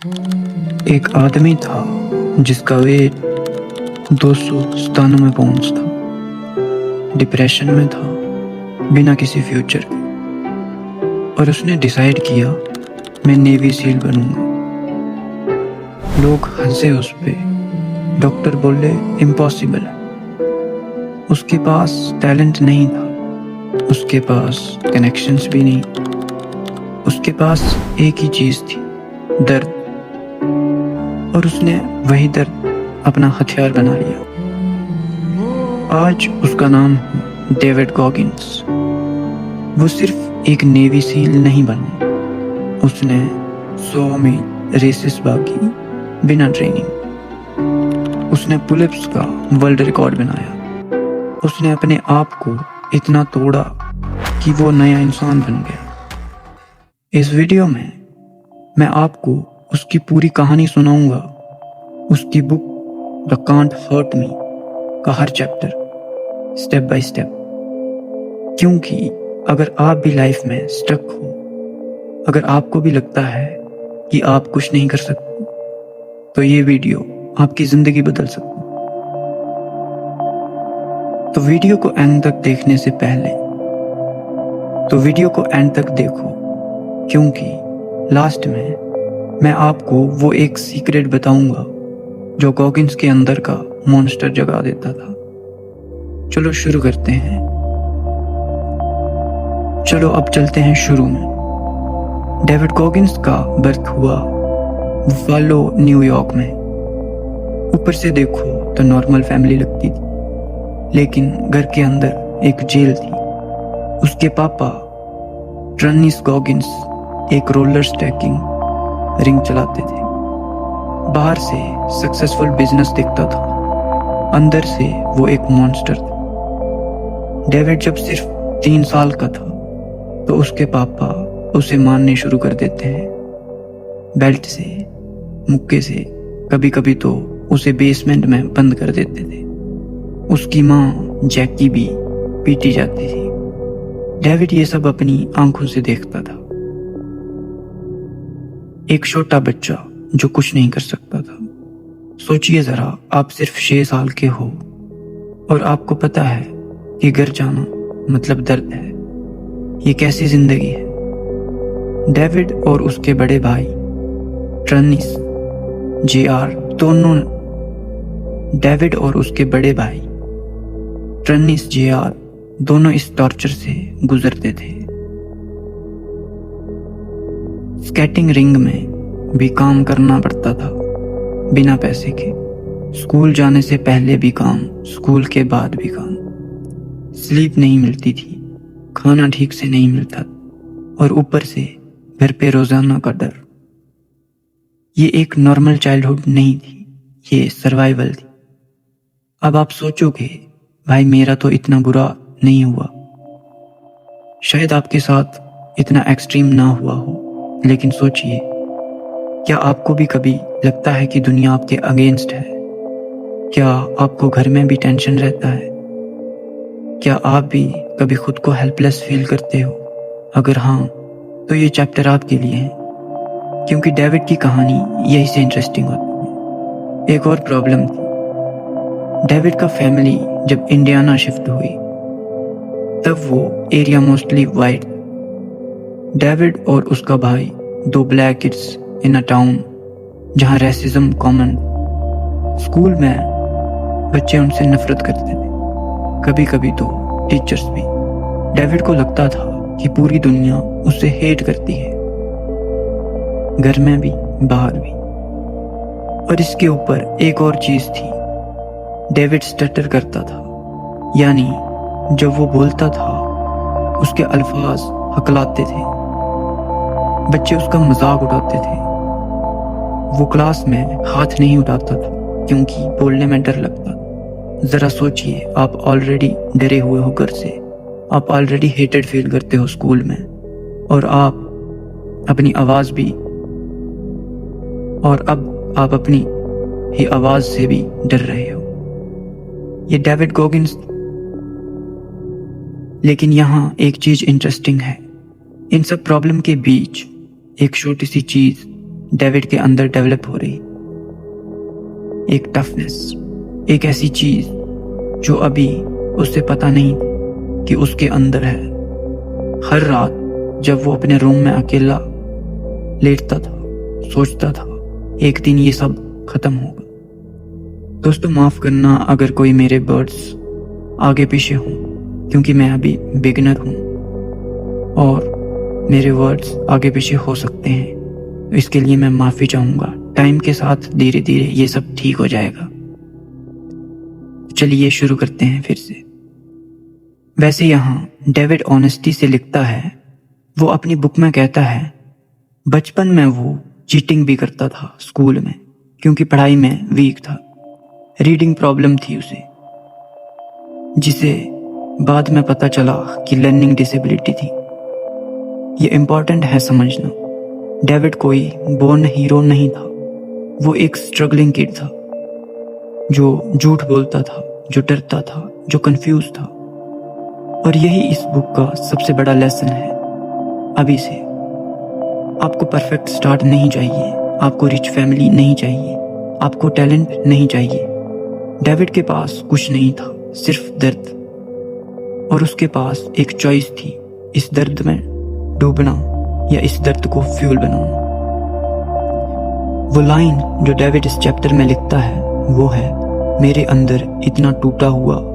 एक आदमी था जिसका वेट 297 पाउंड्स था। डिप्रेशन में था, बिना किसी फ्यूचर के, और उसने डिसाइड किया मैं नेवी सील बनूंगा। लोग हंसे उस पे, डॉक्टर बोले इम्पॉसिबल है। उसके पास टैलेंट नहीं था, उसके पास कनेक्शंस भी नहीं, उसके पास एक ही चीज थी, दर्द। और उसने वही दर्द अपना हथियार बना लिया। आज उसका नाम है डेविड गॉगिंस। वो सिर्फ एक नेवी सील नहीं बना, उसने 100 में रेसेस भागी बिना ट्रेनिंग। उसने पुलिप्स का वर्ल्ड रिकॉर्ड बनाया। उसने अपने आप को इतना तोड़ा कि वो नया इंसान बन गया। इस वीडियो में मैं आपको उसकी पूरी कहानी सुनाऊंगा, उसकी book the can't hurt me का हर चैप्टर, स्टेप बाय स्टेप। क्योंकि अगर आप भी लाइफ में स्टक हो, अगर आपको भी लगता है कि आप कुछ नहीं कर सकते, तो ये वीडियो आपकी जिंदगी बदल सकती है। तो वीडियो को एंड तक देखने से पहले वीडियो को एंड तक देखो, क्योंकि लास्ट में मैं आपको वो एक सीक्रेट बताऊंगा जो गॉगिंस के अंदर का मॉन्स्टर जगा देता था। चलो शुरू करते हैं। चलो अब चलते हैं शुरू में। डेविड गॉगिंस का बर्थ हुआ बफेलो, न्यूयॉर्क में। ऊपर से देखो तो नॉर्मल फैमिली लगती थी, लेकिन घर के अंदर एक जेल थी। उसके पापा ट्रनिस गॉगिंस एक रोलर स्टैकिंग रिंग चलाते थे। बाहर से सक्सेसफुल बिजनेस दिखता था, अंदर से वो एक मॉन्स्टर था। डेविड जब सिर्फ 3 साल का था तो उसके पापा उसे मारने शुरू कर देते हैं, बेल्ट से, मुक्के से, कभी कभी तो उसे बेसमेंट में बंद कर देते थे। उसकी माँ जैकी भी पीटी जाती थी। डेविड ये सब अपनी आंखों से देखता था। एक छोटा बच्चा जो कुछ नहीं कर सकता था। सोचिए जरा, आप सिर्फ 6 साल के हो और आपको पता है कि घर जाना मतलब दर्द है। ये कैसी जिंदगी है? डेविड और उसके बड़े भाई ट्रनिस, जेआर दोनों डेविड और उसके बड़े भाई ट्रनिस, जेआर दोनों इस टॉर्चर से गुजरते थे। स्केटिंग रिंग में भी काम करना पड़ता था बिना पैसे के। स्कूल जाने से पहले भी काम, स्कूल के बाद भी काम। स्लीप नहीं मिलती थी, खाना ठीक से नहीं मिलता, और ऊपर से घर पे रोजाना का डर। ये एक नॉर्मल चाइल्डहुड नहीं थी, ये सर्वाइवल थी। अब आप सोचोगे भाई मेरा तो इतना बुरा नहीं हुआ, शायद आपके साथ इतना एक्सट्रीम ना हुआ हो, लेकिन सोचिए, क्या आपको भी कभी लगता है कि दुनिया आपके अगेंस्ट है? क्या आपको घर में भी टेंशन रहता है? क्या आप भी कभी खुद को हेल्पलेस फील करते हो? अगर हाँ, तो ये चैप्टर आपके लिए है, क्योंकि डेविड की कहानी यही से इंटरेस्टिंग होती है। एक और प्रॉब्लम थी। डेविड का फैमिली जब इंडियाना शिफ्ट हुई तब वो एरिया मोस्टली वाइट। डेविड और उसका भाई 2 black kids in a town जहाँ रेसिज्म कॉमन। स्कूल में बच्चे उनसे नफरत करते थे, कभी कभी तो टीचर्स भी। डेविड को लगता था कि पूरी दुनिया उसे हेट करती है, घर में भी बाहर भी। और इसके ऊपर एक और चीज थी, डेविड स्टटर करता था, यानी जब वो बोलता था उसके अल्फाज हकलाते थे। बच्चे उसका मजाक उड़ाते थे। वो क्लास में हाथ नहीं उठाता था क्योंकि बोलने में डर लगता था। जरा सोचिए, आप ऑलरेडी डरे हुए हो घर से, आप ऑलरेडी हेटेड फील करते हो स्कूल में, और आप अपनी आवाज भी, और अब आप अपनी ही आवाज से भी डर रहे हो। ये डेविड गॉगिंस। लेकिन यहाँ एक चीज इंटरेस्टिंग है। इन सब प्रॉब्लम के बीच एक छोटी सी चीज डेविड के अंदर डेवलप हो रही, एक टफनेस, एक ऐसी चीज जो अभी उसे पता नहीं कि उसके अंदर है। हर रात जब वो अपने रूम में अकेला लेटता था, सोचता था एक दिन ये सब खत्म होगा। दोस्तों माफ करना अगर कोई मेरे वर्ड्स आगे पीछे हों, क्योंकि मैं अभी बिगिनर हूं और मेरे वर्ड्स आगे पीछे हो सकते हैं, इसके लिए मैं माफी चाहूंगा। टाइम के साथ धीरे धीरे ये सब ठीक हो जाएगा। चलिए शुरू करते हैं फिर से। वैसे यहाँ डेविड ऑनेस्टी से लिखता है, वो अपनी बुक में कहता है बचपन में वो चीटिंग भी करता था स्कूल में, क्योंकि पढ़ाई में वीक था। रीडिंग प्रॉब्लम थी उसे, जिसे बाद में पता चला कि लर्निंग डिसेबिलिटी थी। ये इम्पोर्टेंट है समझना। डेविड कोई बोर्न हीरो नहीं था, वो एक स्ट्रगलिंग किड था जो झूठ बोलता था, जो डरता था, जो कंफ्यूज था। और यही इस बुक का सबसे बड़ा लेसन है। अभी से आपको परफेक्ट स्टार्ट नहीं चाहिए, आपको रिच फैमिली नहीं चाहिए, आपको टैलेंट नहीं चाहिए। डेविड के पास कुछ नहीं था, सिर्फ दर्द, और उसके पास एक चॉइस थी, इस दर्द में डूबना या इस दर्द को फ्यूल बनाना। वो लाइन जो डेविड इस चैप्टर में लिखता है वो है, मेरे अंदर इतना टूटा हुआ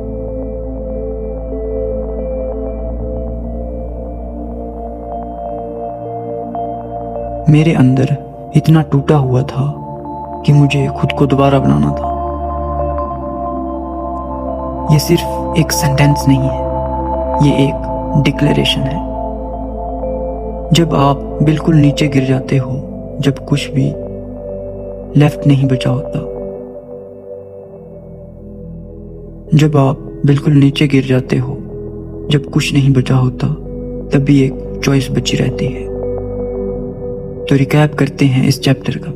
मेरे अंदर इतना टूटा हुआ था कि मुझे खुद को दोबारा बनाना था। ये सिर्फ एक सेंटेंस नहीं है, ये एक डिक्लेरेशन है। जब आप बिल्कुल नीचे गिर जाते हो, जब कुछ भी लेफ्ट नहीं बचा होता, जब आप बिल्कुल नीचे गिर जाते हो, जब कुछ नहीं बचा होता, तब भी एक चॉइस बची रहती है। तो रिकैप करते हैं इस चैप्टर का।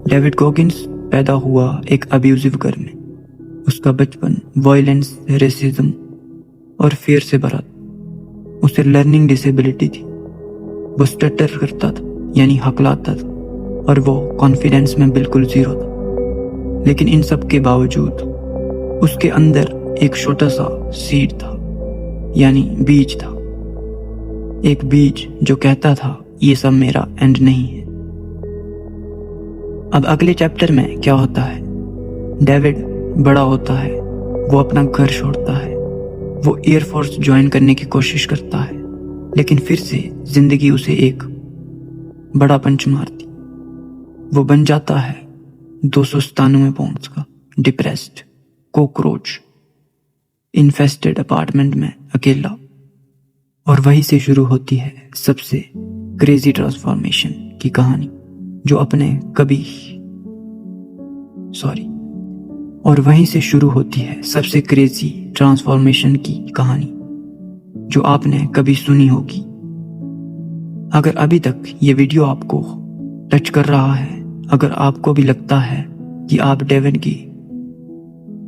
डेविड गॉगिन्स पैदा हुआ एक अब्यूजिव घर में। उसका बचपन वायलेंस, रेसिज्म और फियर से भरा था। उसे लर्निंग डिसेबिलिटी थी। वो स्टटर करता था, यानी हकलाता था, और वो कॉन्फिडेंस में बिल्कुल जीरो था। लेकिन इन सब के बावजूद उसके अंदर एक छोटा सा सीड था, यानी बीज था। एक बीज जो कहता था ये सब मेरा एंड नहीं है। अब अगले चैप्टर में क्या होता है? डेविड बड़ा होता है, वो अपना घर छोड़ता है, वो एयरफोर्स ज्वाइन करने की कोशिश करता है, लेकिन फिर से जिंदगी उसे एक बड़ा पंच मारती। वो बन जाता है 297 पाउंड्स का डिप्रेस्ड कॉकरोच, इन्फेस्टेड अपार्टमेंट में अकेला। और वहीं से शुरू होती है सबसे क्रेजी ट्रांसफॉर्मेशन की कहानी, जो अपने कभी और वहीं से शुरू होती है सबसे क्रेजी ट्रांसफॉर्मेशन की कहानी जो आपने कभी सुनी होगी। अगर अभी तक ये वीडियो आपको टच कर रहा है, अगर आपको भी लगता है कि आप डेविड की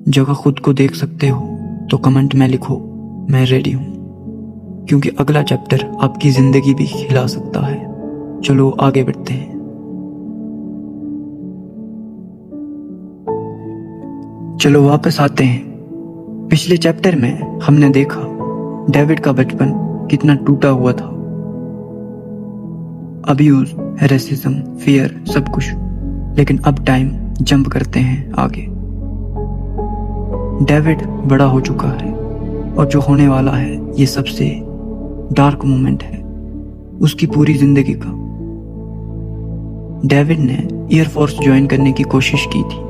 जगह खुद को देख सकते हो, तो कमेंट में लिखो मैं रेडी हूं, क्योंकि अगला चैप्टर आपकी जिंदगी भी हिला सकता है। चलो आगे बढ़ते हैं। चलो वापस आते हैं। पिछले चैप्टर में हमने देखा डेविड का बचपन कितना टूटा हुआ था। अब्यूज, रेसिज्म, फियर, सब कुछ। लेकिन अब टाइम जंप करते हैं आगे। डेविड बड़ा हो चुका है और जो होने वाला है ये सबसे डार्क मोमेंट है उसकी पूरी जिंदगी का। डेविड ने एयरफोर्स ज्वाइन करने की कोशिश की थी।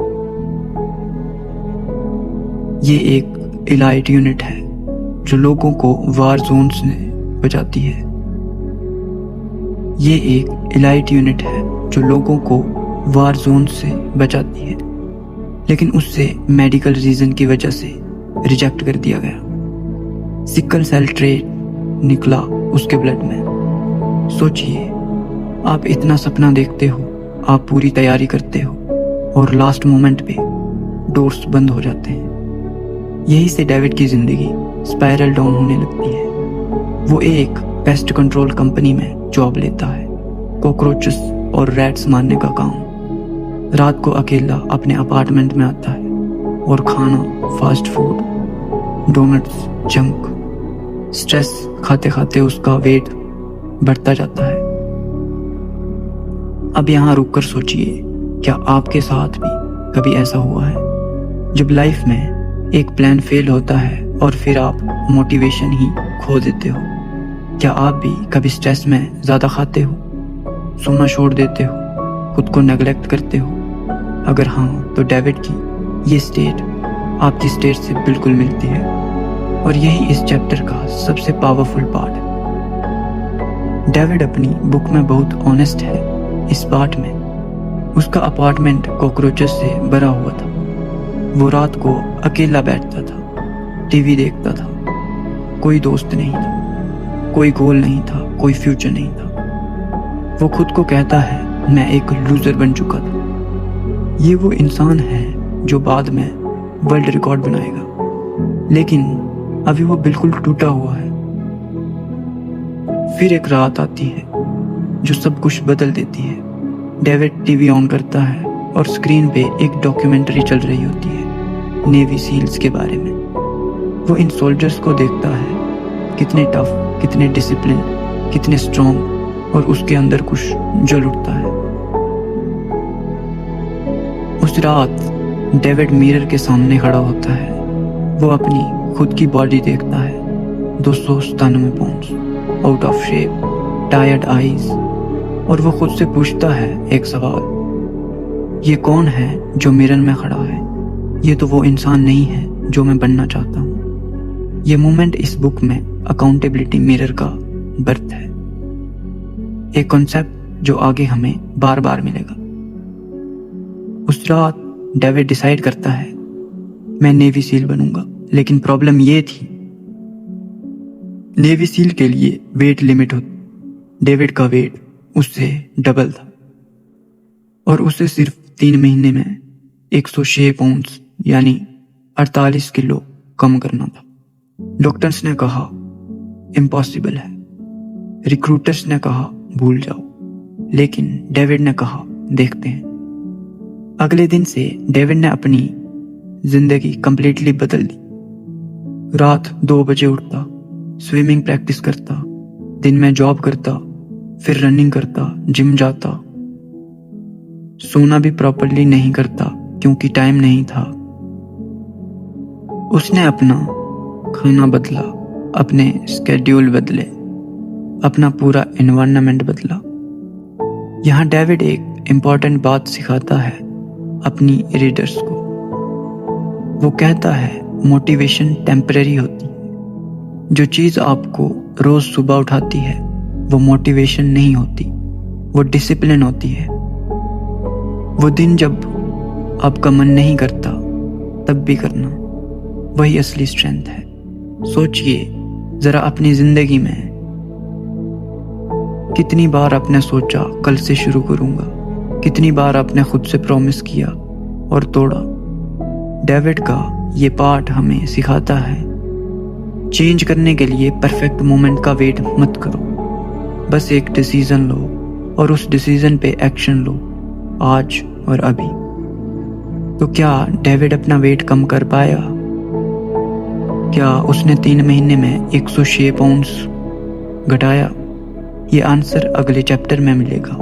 ये एक एलाइट यूनिट है जो लोगों को वार जोन से बचाती है। ये एक एलाइट यूनिट है जो लोगों को वार जोन से बचाती है, लेकिन उससे मेडिकल रीजन की वजह से रिजेक्ट कर दिया गया। सिकल सेल ट्रेट निकला उसके ब्लड में। सोचिए, आप इतना सपना देखते हो, आप पूरी तैयारी करते हो और लास्ट मोमेंट पे डोर्स बंद हो जाते हैं। यही से डेविड की जिंदगी स्पाइरल डाउन होने लगती है। वो एक पेस्ट कंट्रोल कंपनी में जॉब लेता है, कॉकरोचेस और रैट्स मारने का काम। रात को अकेला अपने अपार्टमेंट में आता है और खाना fast food, donuts, junk. Stress खाते खाते उसका वेट बढ़ता जाता है। अब यहाँ रुककर सोचिए, क्या आपके साथ भी कभी ऐसा हुआ है जब लाइफ में एक प्लान फेल होता है और फिर आप मोटिवेशन ही खो देते हो? क्या आप भी कभी स्ट्रेस में ज़्यादा खाते हो, सोना छोड़ देते हो, खुद को नेग्लेक्ट करते हो? अगर हाँ, तो डेविड की ये स्टेट आपकी स्टेट से बिल्कुल मिलती है और यही इस चैप्टर का सबसे पावरफुल पार्ट है। डेविड अपनी बुक में बहुत ऑनेस्ट है इस पार्ट में। उसका अपार्टमेंट कॉकरोचेस से भरा हुआ था। वो रात को अकेला बैठता था, टीवी देखता था। कोई दोस्त नहीं था, कोई गोल नहीं था, कोई फ्यूचर नहीं था। वो खुद को कहता है, मैं एक लूजर बन चुका था। ये वो इंसान है जो बाद में वर्ल्ड रिकॉर्ड बनाएगा, लेकिन अभी वो बिल्कुल टूटा हुआ है। फिर एक रात आती है जो सब कुछ बदल देती है। डेविड टीवी ऑन करता है और स्क्रीन पे एक डॉक्यूमेंट्री चल रही होती है नेवी सील्स के बारे में। वो इन सोल्जर्स को देखता है, कितने टफ, कितने डिसिप्लिन, कितने स्ट्रॉन्ग, और उसके अंदर कुछ जल उठता है। उस रात डेविड मिरर के सामने खड़ा होता है। वो अपनी खुद की बॉडी देखता है, 297 pounds, out of shape, tired eyes, और वो खुद से पूछता है एक सवाल, ये कौन है जो मिरर में खड़ा है? ये तो वो इंसान नहीं है जो मैं बनना चाहता हूँ। ये मोमेंट इस बुक में अकाउंटेबिलिटी मिरर का बर्थ है, एक कॉन्सेप्ट जो आगे हमें बार बार मिलेगा। उस रात डेविड डिसाइड करता है, मैं नेवी सील बनूंगा। लेकिन प्रॉब्लम ये थी, नेवी सील के लिए वेट लिमिट होती। डेविड का वेट उससे डबल था और उसे सिर्फ 3 महीने में 106 पाउंड्स यानी 48 किलो कम करना था। डॉक्टर्स ने कहा इम्पॉसिबल है, रिक्रूटर्स ने कहा भूल जाओ, लेकिन डेविड ने कहा देखते हैं। अगले दिन से डेविड ने अपनी जिंदगी कंप्लीटली बदल दी। रात 2 बजे उठता, स्विमिंग प्रैक्टिस करता, दिन में जॉब करता, फिर रनिंग करता, जिम जाता। सोना भी प्रॉपर्ली नहीं करता क्योंकि टाइम नहीं था। उसने अपना खाना बदला, अपने स्केड्यूल बदले, अपना पूरा एनवायरनमेंट बदला। यहाँ डेविड एक इम्पॉर्टेंट बात सिखाता है अपनी रीडर्स को। वो कहता है मोटिवेशन टेम्परेरी होती है। जो चीज़ आपको रोज सुबह उठाती है वो मोटिवेशन नहीं होती, वो डिसिप्लिन होती है। वो दिन जब आपका मन नहीं करता तब भी करना, वही असली स्ट्रेंथ है। सोचिए जरा अपनी जिंदगी में कितनी बार आपने सोचा कल से शुरू करूंगा, कितनी बार आपने खुद से प्रॉमिस किया और तोड़ा। डेविड का ये पार्ट हमें सिखाता है चेंज करने के लिए परफेक्ट मोमेंट का वेट मत करो, बस एक डिसीजन लो और उस डिसीजन पे एक्शन लो आज और अभी। तो क्या डेविड अपना वेट कम कर पाया? क्या उसने 3 महीने में 106 पाउंड्स घटाया? ये आंसर अगले चैप्टर में मिलेगा,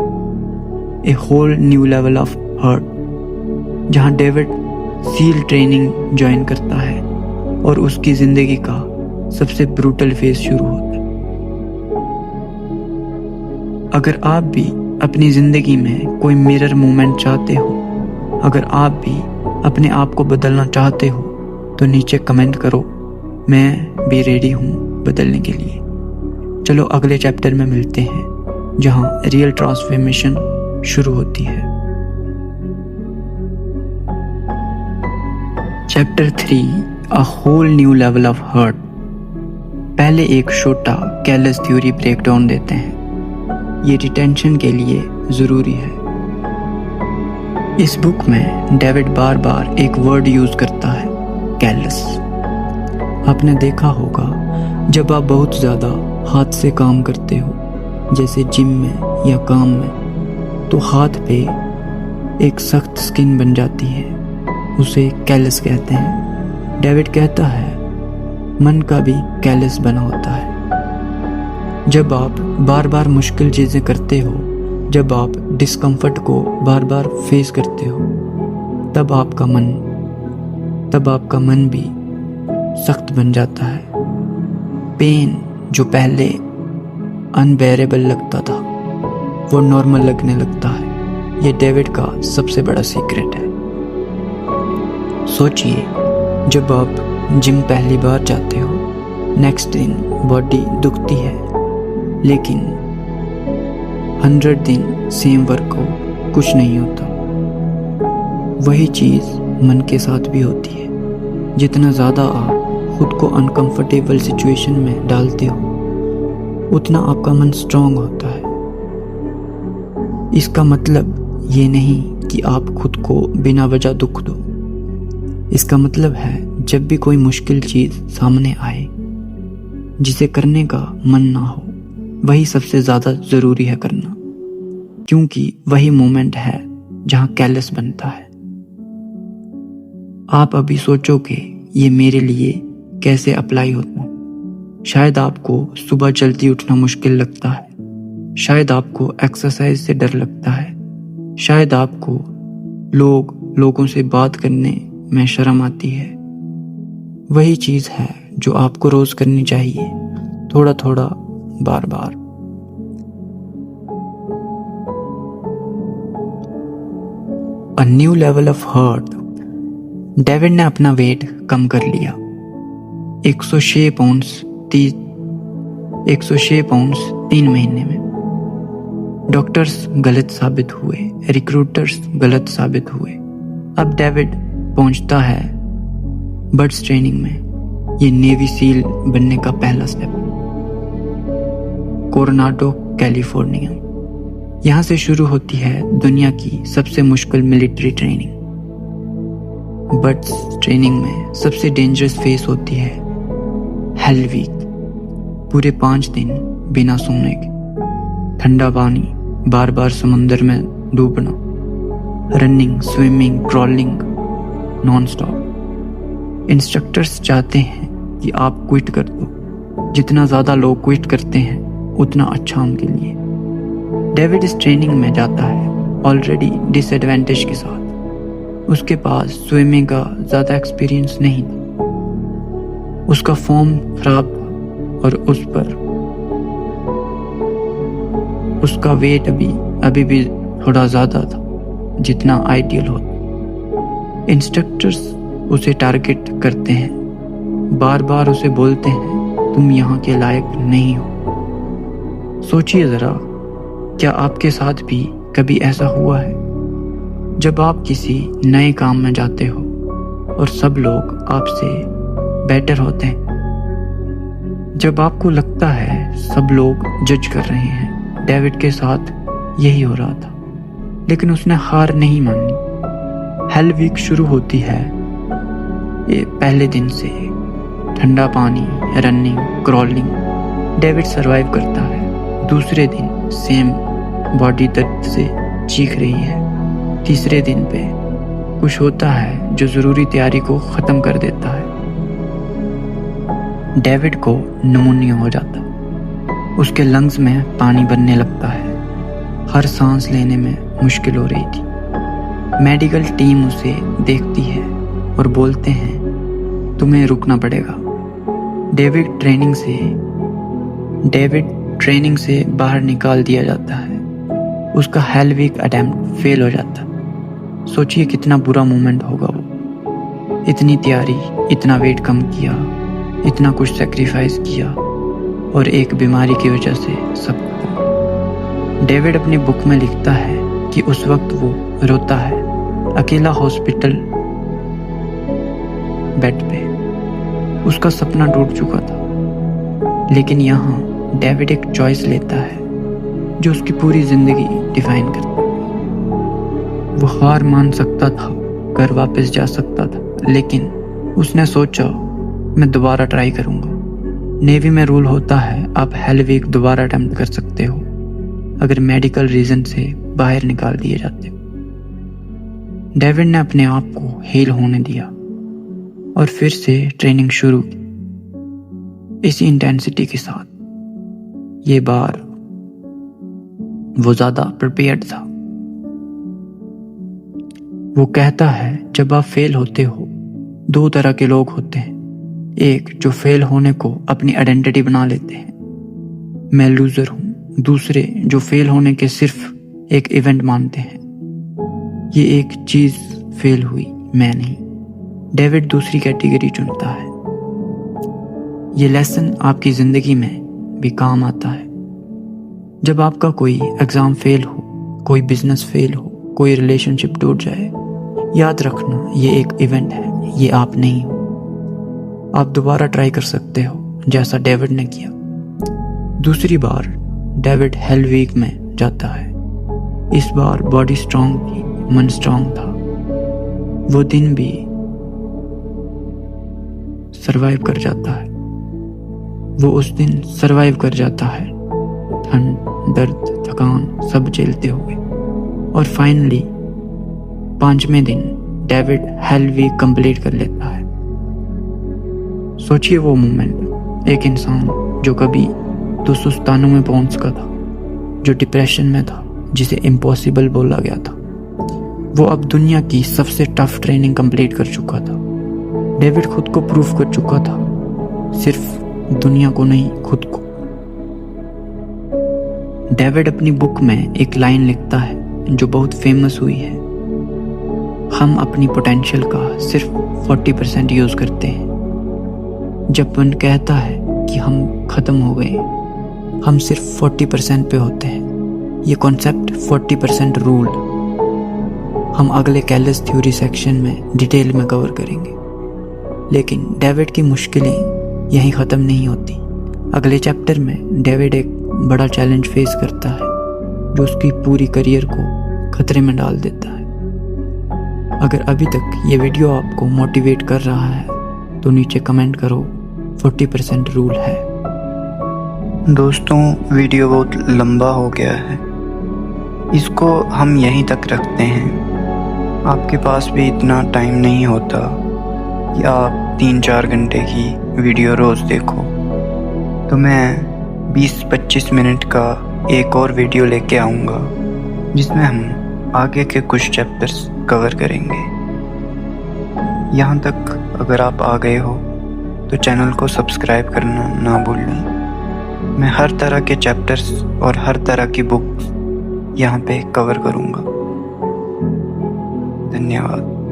a whole new level of hurt, जहां डेविड सील ट्रेनिंग ज्वाइन करता है और उसकी जिंदगी का सबसे ब्रूटल फेज शुरू होता है। अगर आप भी अपनी जिंदगी में कोई मिरर मोमेंट चाहते हो, अगर आप भी अपने आप को बदलना चाहते हो, तो नीचे कमेंट करो, मैं भी रेडी हूँ बदलने के लिए। चलो अगले चैप्टर में मिलते हैं जहाँ रियल ट्रांसफॉर्मेशन शुरू होती है। Chapter 3, a whole new level of hurt. पहले एक छोटा कैलस थ्योरी ब्रेकडाउन देते हैं, ये रिटेंशन के लिए ज़रूरी है। इस बुक में डेविड बार बार एक वर्ड यूज़ करता है, कैलस। आपने देखा होगा जब आप बहुत ज़्यादा हाथ से काम करते हो, जैसे जिम में या काम में, तो हाथ पे एक सख्त स्किन बन जाती है, उसे कैलस कहते हैं। डेविड कहता है मन का भी कैलस बना होता है। जब आप बार बार मुश्किल चीज़ें करते हो, जब आप डिस्कम्फर्ट को बार बार फेस करते हो, तब आपका मन भी सख्त बन जाता है। पेन जो पहले अनबेरेबल लगता था वो नॉर्मल लगने लगता है। ये डेविड का सबसे बड़ा सीक्रेट है। सोचिए, जब आप जिम पहली बार जाते हो, नेक्स्ट दिन बॉडी दुखती है, लेकिन 100 दिन सेम वर्क हो, कुछ नहीं होता। वही चीज़ मन के साथ भी होती है। जितना ज़्यादा आप खुद को अनकंफर्टेबल सिचुएशन में डालते हो, उतना आपका मन स्ट्रांग होता है। इसका मतलब ये नहीं कि आप खुद को बिना वजह दुख दो। इसका मतलब है जब भी कोई मुश्किल चीज़ सामने आए जिसे करने का मन ना हो, वही सबसे ज़्यादा ज़रूरी है करना, क्योंकि वही मोमेंट है जहाँ कैलस बनता है। आप अभी सोचोगे ये मेरे लिए कैसे अप्लाई होता है। शायद आपको सुबह जल्दी उठना मुश्किल लगता है, शायद आपको एक्सरसाइज से डर लगता है, शायद आपको लोगों से बात करने में शर्म आती है। वही चीज़ है जो आपको रोज़ करनी चाहिए, थोड़ा थोड़ा, बार बार। A new level of hurt. David ने अपना वेट कम कर लिया। 106 पाउंड्स 3 महीने में। डॉक्टर्स गलत साबित हुए, रिक्रूटर्स गलत साबित हुए। अब डेविड पहुंचता है बर्ड्स ट्रेनिंग में। ये नेवी सील बनने का पहला स्टेप। Coronado, California. यहाँ से शुरू होती है दुनिया की सबसे मुश्किल मिलिट्री ट्रेनिंग। बर्ड्स ट्रेनिंग में सबसे डेंजरस फेस होती है हेल वीक। पूरे 5 दिन बिना सोने के, ठंडा पानी, बार बार समुंदर में डूबना, running, swimming, crawling non stop. Instructors चाहते हैं कि आप क्विट कर दो। जितना ज़्यादा लोग क्विट करते हैं उतना अच्छा उनके लिए। डेविड इस ट्रेनिंग में जाता है ऑलरेडी डिसएडवांटेज के साथ। उसके पास स्विमिंग का ज़्यादा एक्सपीरियंस नहीं था, उसका फॉर्म खराब था और उस पर उसका वेट अभी भी थोड़ा ज़्यादा था जितना आइडियल होता। इंस्ट्रक्टर्स उसे टारगेट करते हैं, बार बार उसे बोलते हैं तुम यहाँ के लायक नहीं हो। सोचिए ज़रा, क्या आपके साथ भी कभी ऐसा हुआ है जब आप किसी नए काम में जाते हो और सब लोग आपसे बेटर होते हैं, जब आपको लगता है सब लोग जज कर रहे हैं। डेविड के साथ यही हो रहा था, लेकिन उसने हार नहीं मानी। हेल वीक शुरू होती है ये पहले दिन से। ठंडा पानी, रनिंग, क्रॉलिंग। डेविड सरवाइव करता है। दूसरे दिन सेम बॉडी दर्द से चीख रही है। तीसरे दिन पे कुछ होता है जो ज़रूरी तैयारी को ख़त्म कर देता है। डेविड को निमोनिया हो जाता। उसके लंग्स में पानी बनने लगता है। हर सांस लेने में मुश्किल हो रही थी। मेडिकल टीम उसे देखती है और बोलते हैं तुम्हें रुकना पड़ेगा। डेविड ट्रेनिंग से बाहर निकाल दिया जाता है। उसका हेल वीक अटेम्प्ट फेल हो जाता। सोचिए कितना बुरा मोमेंट होगा वो। इतनी तैयारी, इतना वेट कम किया, इतना कुछ सेक्रीफाइस किया और एक बीमारी की वजह से सब खत्म। डेविड अपनी बुक में लिखता है कि उस वक्त वो रोता है, अकेला हॉस्पिटल बेड पे। उसका सपना टूट चुका था, लेकिन यहाँ डेविड एक चॉइस लेता है जो उसकी पूरी जिंदगी डिफाइन करता है। वो हार मान सकता था, घर वापस जा सकता था, लेकिन उसने सोचा मैं दोबारा ट्राई करूंगा। नेवी में रूल होता है आप हेल वीक दोबारा अटेम्प्ट कर सकते हो अगर मेडिकल रीजन से बाहर निकाल दिए जाते हो। डेविड ने अपने आप को हील होने दिया और फिर से ट्रेनिंग शुरू की, इसी इंटेंसिटी के साथ। ये बार वो ज्यादा प्रिपेयर्ड था। वो कहता है, जब आप फेल होते हो, दो तरह के लोग होते हैं। एक जो फेल होने को अपनी आइडेंटिटी बना लेते हैं, मैं लूजर हूं। दूसरे जो फेल होने के सिर्फ एक इवेंट मानते हैं, ये एक चीज फेल हुई, मैं नहीं। डेविड दूसरी कैटेगरी चुनता है। ये लेसन आपकी जिंदगी में भी काम आता है। जब आपका कोई एग्जाम फेल हो, कोई बिजनेस फेल हो, कोई रिलेशनशिप टूट जाए, याद रखना ये एक इवेंट है, ये आप नहीं हो। आप दोबारा ट्राई कर सकते हो, जैसा डेविड ने किया। दूसरी बार डेविड हेल वीक में जाता है। इस बार बॉडी स्ट्रांग थी, मन स्ट्रांग था। वो दिन भी सरवाइव कर जाता है। वो उस दिन सरवाइव कर जाता है, ठंड, दर्द, थकान सब झेलते हुए। और फाइनली 5वें दिन डेविड हेल वीक कंप्लीट कर लेता है। सोचिए वो मोमेंट, एक इंसान जो कभी 297 पाउंड्स का था, जो डिप्रेशन में था, जिसे इम्पॉसिबल बोला गया था, वो अब दुनिया की सबसे टफ ट्रेनिंग कंप्लीट कर चुका था। डेविड खुद को प्रूफ कर चुका था, सिर्फ दुनिया को नहीं, खुद को। डेविड अपनी बुक में एक लाइन लिखता है जो बहुत फेमस हुई है, हम अपनी पोटेंशियल का सिर्फ 40% यूज करते हैं। जब मन कहता है कि हम खत्म हो गए, हम सिर्फ 40% पे होते हैं। ये कॉन्सेप्ट 40% रूल हम अगले कैलस थ्योरी सेक्शन में डिटेल में कवर करेंगे। लेकिन डेविड की मुश्किलें यहीं ख़त्म नहीं होती। अगले चैप्टर में डेविड एक बड़ा चैलेंज फेस करता है जो उसकी पूरी करियर को खतरे में डाल देता है। अगर अभी तक ये वीडियो आपको मोटिवेट कर रहा है तो नीचे कमेंट करो 40% रूल है। दोस्तों, वीडियो बहुत लंबा हो गया है, इसको हम यहीं तक रखते हैं। आपके पास भी इतना टाइम नहीं होता कि आप 3-4 घंटे की वीडियो रोज़ देखो, तो मैं 20-25 मिनट का एक और वीडियो लेके आऊँगा जिसमें हम आगे के कुछ चैप्टर्स कवर करेंगे। यहाँ तक अगर आप आ गए हो तो चैनल को सब्सक्राइब करना ना भूलें। मैं हर तरह के चैप्टर्स और हर तरह की बुक्स यहाँ पे कवर करूँगा। धन्यवाद।